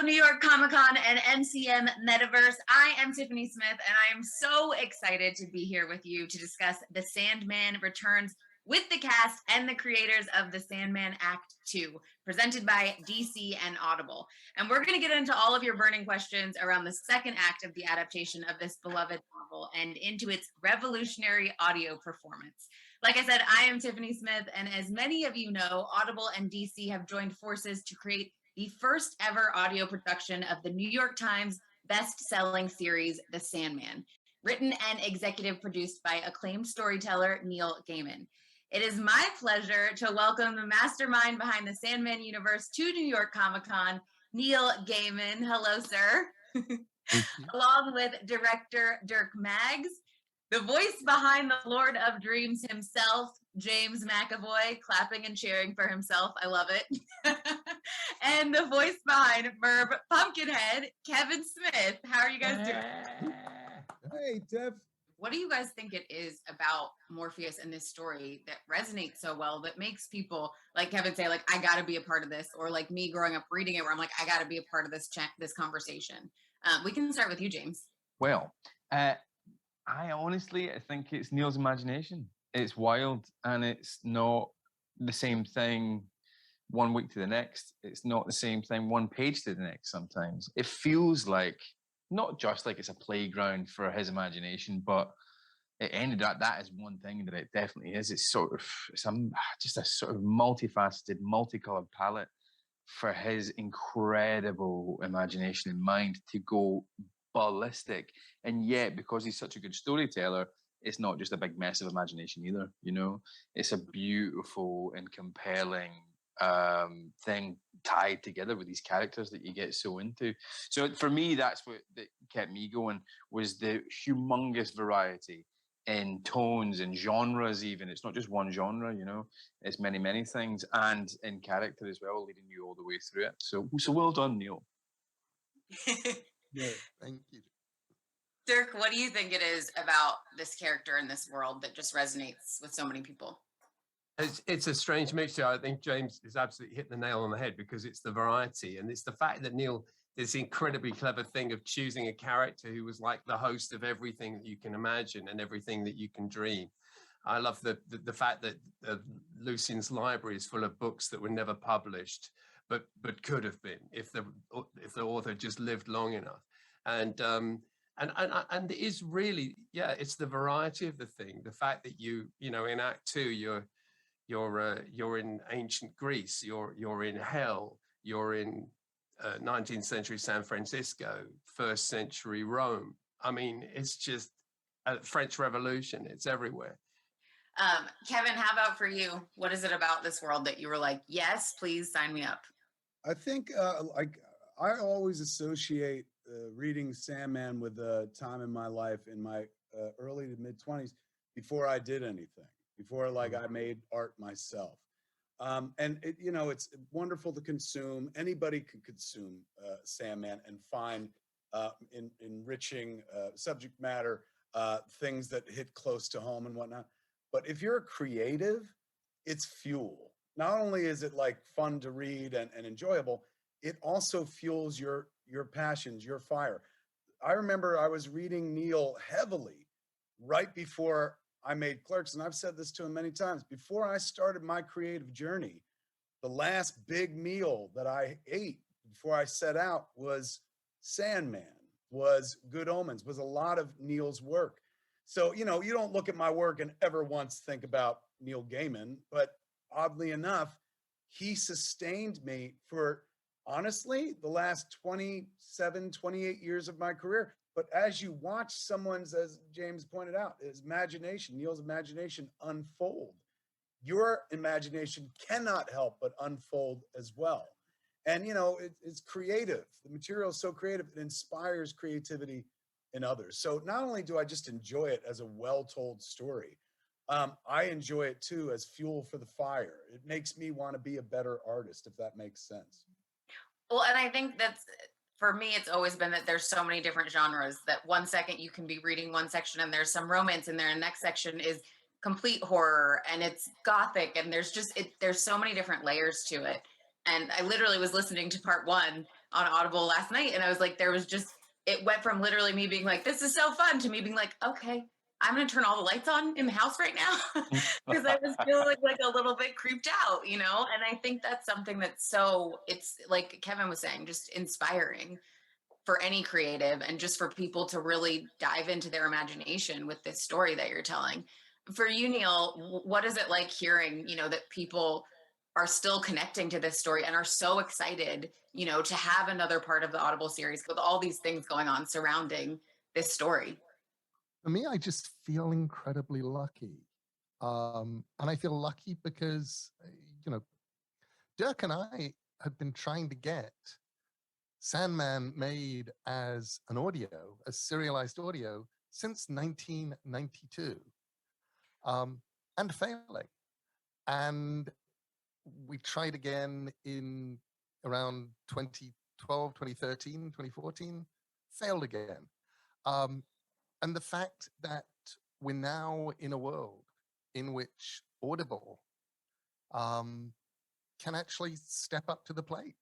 New York Comic Con and NCM Metaverse. I am Tiffany Smith, and I am so excited to be here with you to discuss The Sandman Returns with the cast and the creators of The Sandman Act 2, presented by DC and Audible. And we're going to get into all of your burning questions around the second act of the adaptation of this beloved novel and into its revolutionary audio performance. Like I said, I am Tiffany Smith, and as many of you know, Audible and DC have joined forces to create the first ever audio production of the New York Times best-selling series, The Sandman, written and executive produced by acclaimed storyteller Neil Gaiman. It is my pleasure to welcome the mastermind behind the Sandman universe to New York Comic Con, Neil Gaiman. Hello, sir. Along with director Dirk Maggs, the voice behind the Lord of Dreams himself, James McAvoy, clapping and cheering for himself. I love it. And the voice behind Merv Pumpkinhead, Kevin Smith. How are you guys doing? Hey, Tiff. What do you guys think it is about Morpheus and this story that resonates so well, that makes people, like Kevin say, like, I got to be a part of this, or like me growing up reading it where I'm like, I got to be a part of this conversation. We can start with you, James. Well, I think it's Neil's imagination. It's wild, and it's not the same thing one week to the next. It's not the same thing one page to the next sometimes. It feels like, not just like it's a playground for his imagination, but it ended up, that is one thing that it definitely is. It's just a sort of multifaceted, multicolored palette for his incredible imagination and mind to go ballistic. And yet, because he's such a good storyteller, it's not just a big mess of imagination either, you know? It's a beautiful and compelling thing tied together with these characters that you get so into. So for me, that's what that kept me going, was the humongous variety in tones and genres. Even it's not just one genre, you know, it's many, many things, and in character as well, leading you all the way through it. So well done, Neil. Yeah, thank you. Dirk, what do you think it is about this character in this world that just resonates with so many people? It's a strange mixture. I think James is absolutely hit the nail on the head, because it's the variety, and it's the fact that Neil did this incredibly clever thing of choosing a character who was like the host of everything that you can imagine and everything that you can dream. I love the fact that Lucian's library is full of books that were never published, but could have been if the author just lived long enough. And it is really, yeah, it's the variety of the thing. The fact that you know, in Act 2, you're in ancient Greece, you're in hell, you're in 19th century San Francisco, 1st century Rome. I mean, it's just a French Revolution. It's everywhere. Kevin, how about for you? What is it about this world that you were like, yes, please sign me up? I think I always associate reading Sandman with a time in my life in my early to mid 20s, before I did anything, before I made art myself. And it, you know, it's wonderful to consume. Anybody can consume Sandman and find enriching subject matter, things that hit close to home and whatnot. But if you're a creative, it's fuel. Not only is it like fun to read and enjoyable, it also fuels your passions, your fire. I remember I was reading Neil heavily right before I made Clerks, and I've said this to him many times. Before I started my creative journey, the last big meal that I ate before I set out was Sandman, was Good Omens, was a lot of Neil's work. So, you know, you don't look at my work and ever once think about Neil Gaiman, but oddly enough, he sustained me for, honestly, the last 27, 28 years of my career. But as you watch someone's, as James pointed out, his imagination, Neil's imagination unfold, your imagination cannot help but unfold as well. And, you know, it's creative. The material is so creative, it inspires creativity in others. So not only do I just enjoy it as a well-told story, I enjoy it too as fuel for the fire. It makes me want to be a better artist, if that makes sense. Well, and I think that's, for me, it's always been that there's so many different genres that one second you can be reading one section and there's some romance in there, and the next section is complete horror and it's gothic, and there's so many different layers to it. And I literally was listening to part one on Audible last night, and I was like, it went from literally me being like, this is so fun, to me being like, okay, I'm gonna turn all the lights on in the house right now because I was feeling like a little bit creeped out, you know. And I think that's something that's it's like Kevin was saying, just inspiring for any creative, and just for people to really dive into their imagination with this story that you're telling. For you, Neil, what is it like hearing, that people are still connecting to this story and are so excited, to have another part of the Audible series with all these things going on surrounding this story? For me, I just feel incredibly lucky. And I feel lucky because, Dirk and I have been trying to get Sandman made as an audio, as serialized audio, since 1992, and failing. And we tried again in around 2012, 2013, 2014, failed again. And the fact that we're now in a world in which Audible can actually step up to the plate,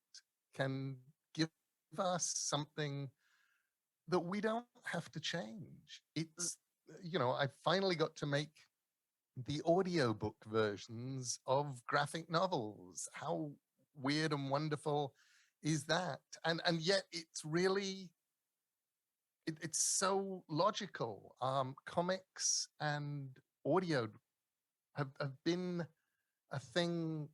can give us something that we don't have to change. It's, I finally got to make the audiobook versions of graphic novels. How weird and wonderful is that? And yet it's really, it's so logical. Comics and audio have been a thing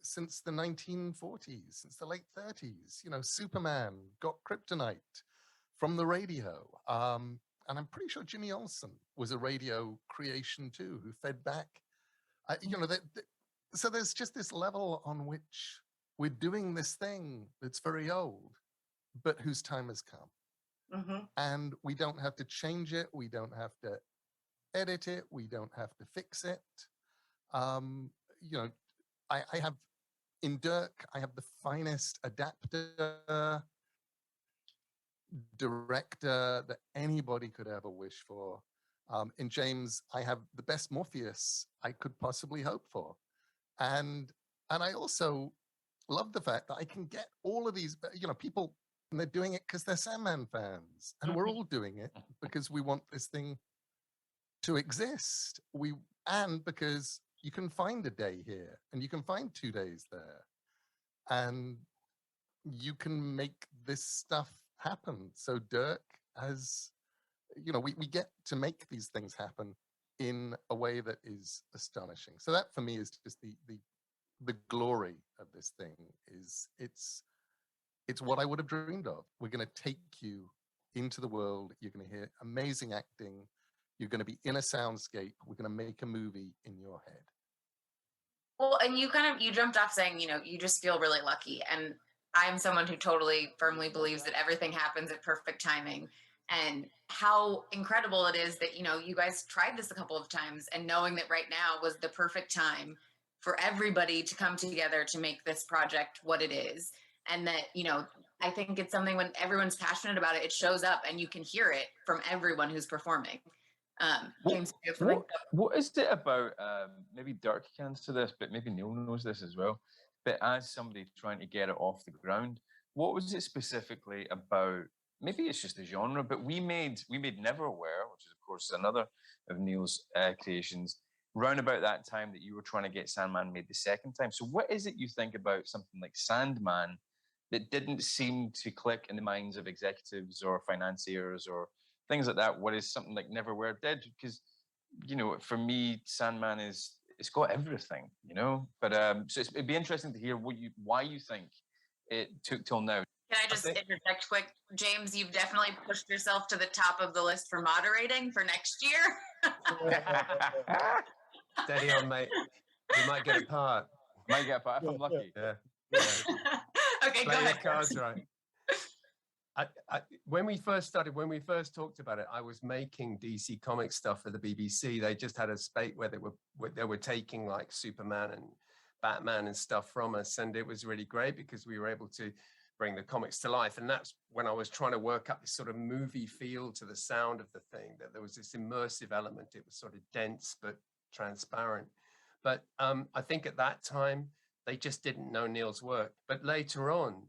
since the 1940s, since the late 30s. Superman got kryptonite from the radio. And I'm pretty sure Jimmy Olsen was a radio creation too, who fed back. So there's just this level on which we're doing this thing that's very old, but whose time has come. Mm-hmm. And we don't have to change it. We don't have to edit it. We don't have to fix it. I have, in Dirk, I have the finest adapter, director that anybody could ever wish for. In James, I have the best Morpheus I could possibly hope for. And I also love the fact that I can get all of these, people, and they're doing it because they're Sandman fans. And we're all doing it because we want this thing to exist. And because you can find a day here and you can find 2 days there. And you can make this stuff happen. So Dirk has, we get to make these things happen in a way that is astonishing. So that for me is just the glory of this thing. Is it's what I would have dreamed of. We're going to take you into the world. You're going to hear amazing acting. You're going to be in a soundscape. We're going to make a movie in your head. Well, and you jumped off saying, you just feel really lucky. And I'm someone who totally firmly believes that everything happens at perfect timing, and how incredible it is that, you guys tried this a couple of times, and knowing that right now was the perfect time for everybody to come together to make this project what it is. And that, I think it's something when everyone's passionate about it, it shows up and you can hear it from everyone who's performing. James, do you have something? What is it about, maybe Dirk can answer this, but maybe Neil knows this as well, but as somebody trying to get it off the ground, what was it specifically about? Maybe it's just the genre, but we made Neverwhere, which is of course another of Neil's creations, round about that time that you were trying to get Sandman made the second time. So what is it you think about something like Sandman that didn't seem to click in the minds of executives or financiers or things like that? What is something like Neverwhere did? Because, for me, Sandman it's got everything, But so it'd be interesting to hear why you think it took till now. Can I just interject quick? James, you've definitely pushed yourself to the top of the list for moderating for next year. Steady on, mate. You might get a part. Might get a part if I'm lucky. Yeah. Okay, go Play your ahead. cards right. When we first talked about it, I was making DC Comics stuff for the BBC. They just had a spate where they were taking like Superman and Batman and stuff from us, and it was really great because we were able to bring the comics to life. And that's when I was trying to work up this sort of movie feel to the sound of the thing, that there was this immersive element. It was sort of dense but transparent. But I think at that time they just didn't know Neil's work. But later on,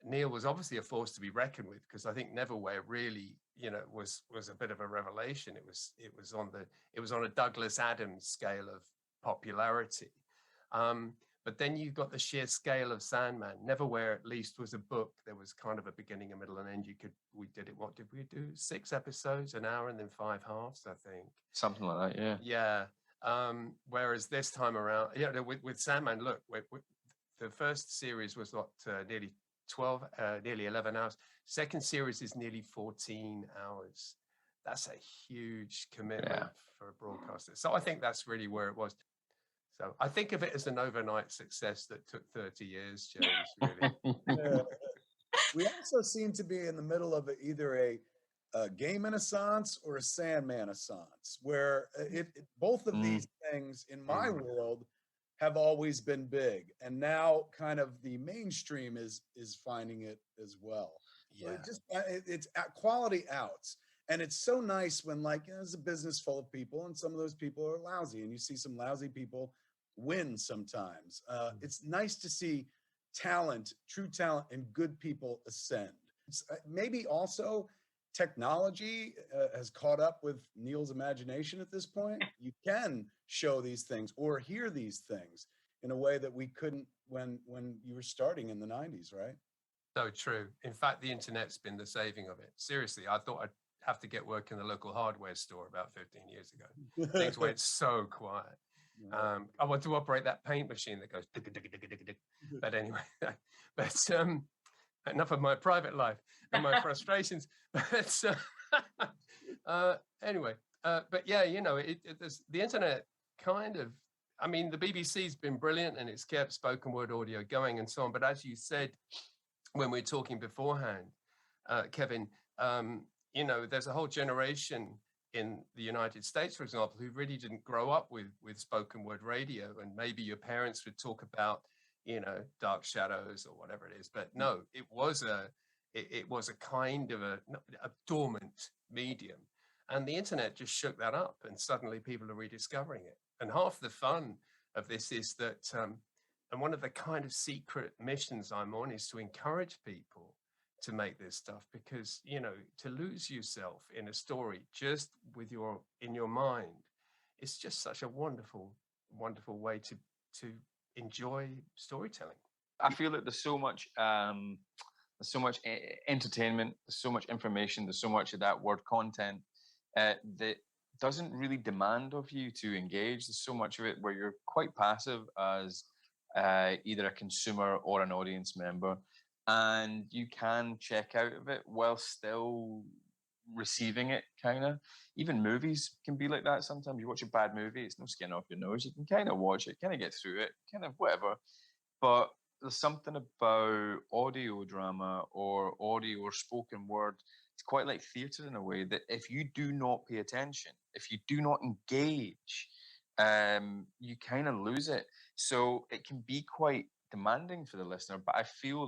Neil was obviously a force to be reckoned with, because I think Neverwhere really, was a bit of a revelation. It was on a Douglas Adams scale of popularity. But then you've got the sheer scale of Sandman. Neverwhere, at least, was a book. There was kind of a beginning, a middle, and end. We did it. What did we do? 6 episodes, an hour, and then 5 halves, I think. Something like that, yeah. Yeah. Whereas this time around, with Sandman, look, the first series was nearly 12, nearly 11 hours. Second series is nearly 14 hours. That's a huge commitment for a broadcaster. So I think that's really where it was. So I think of it as an overnight success that took 30 years, James, really. Yeah. We also seem to be in the middle of either a game renaissance or a Sandman renaissance, where both of these things in my world have always been big, and now kind of the mainstream is finding it as well. Yeah. It's quality outs, and it's so nice when, like, there's a business full of people, and some of those people are lousy, and you see some lousy people win sometimes. It's nice to see talent, true talent, and good people ascend. It's, maybe also technology has caught up with Neil's imagination at this point. You can show these things or hear these things in a way that we couldn't when you were starting in the 90s, right? So true. In fact, the internet's been the saving of it. Seriously, I thought I'd have to get work in the local hardware store about 15 years ago. Things went so quiet. I want to operate that paint machine that goes digga, digga, digga, digga, digga. But anyway, enough of my private life and my frustrations. Anyway, but yeah, the internet kind of, I mean, the BBC's been brilliant and it's kept spoken word audio going and so on. But as you said, when we were talking beforehand, Kevin, there's a whole generation in the United States, for example, who really didn't grow up with spoken word radio, and maybe your parents would talk about, Dark Shadows or whatever it is. But no, it was a kind of a dormant medium, and the internet just shook that up, and suddenly people are rediscovering it. And half the fun of this is that, and one of the kind of secret missions I'm on is to encourage people to make this stuff, because to lose yourself in a story just in your mind, it's just such a wonderful way to enjoy storytelling. I feel that there's so much entertainment, there's so much information, there's so much of that word content that doesn't really demand of you to engage. There's so much of it where you're quite passive as either a consumer or an audience member, and you can check out of it while still receiving it, kind of. Even movies can be like that sometimes. You watch a bad movie, it's no skin off your nose. You can kind of watch it, kind of get through it, kind of whatever. But there's something about audio drama or audio or spoken word. It's quite like theatre in a way that if you do not pay attention, if you do not engage, you kind of lose it. So it can be quite demanding for the listener. But I feel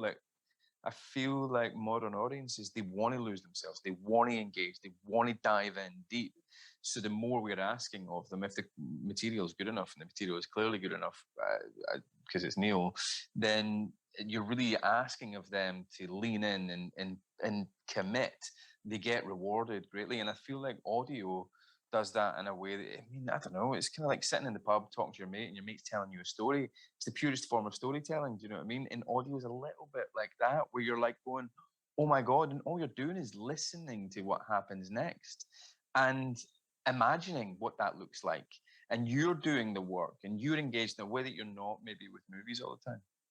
like modern audiences, they want to lose themselves, they want to engage, they want to dive in deep. So the more we're asking of them, if the material is good enough, and the material is clearly good enough because it's Neil, then you're really asking of them to lean in and commit. They get rewarded greatly. And I feel like audio does that in a way that, I don't know, it's kind of like sitting in the pub talking to your mate and your mate's telling you a story. It's the purest form of storytelling. Do you know what I mean? And audio is a little bit like that, where you're like going, oh my God, and all you're doing is listening to what happens next and imagining what that looks like. And you're doing the work and you're engaged in a way that you're not maybe with movies all the time.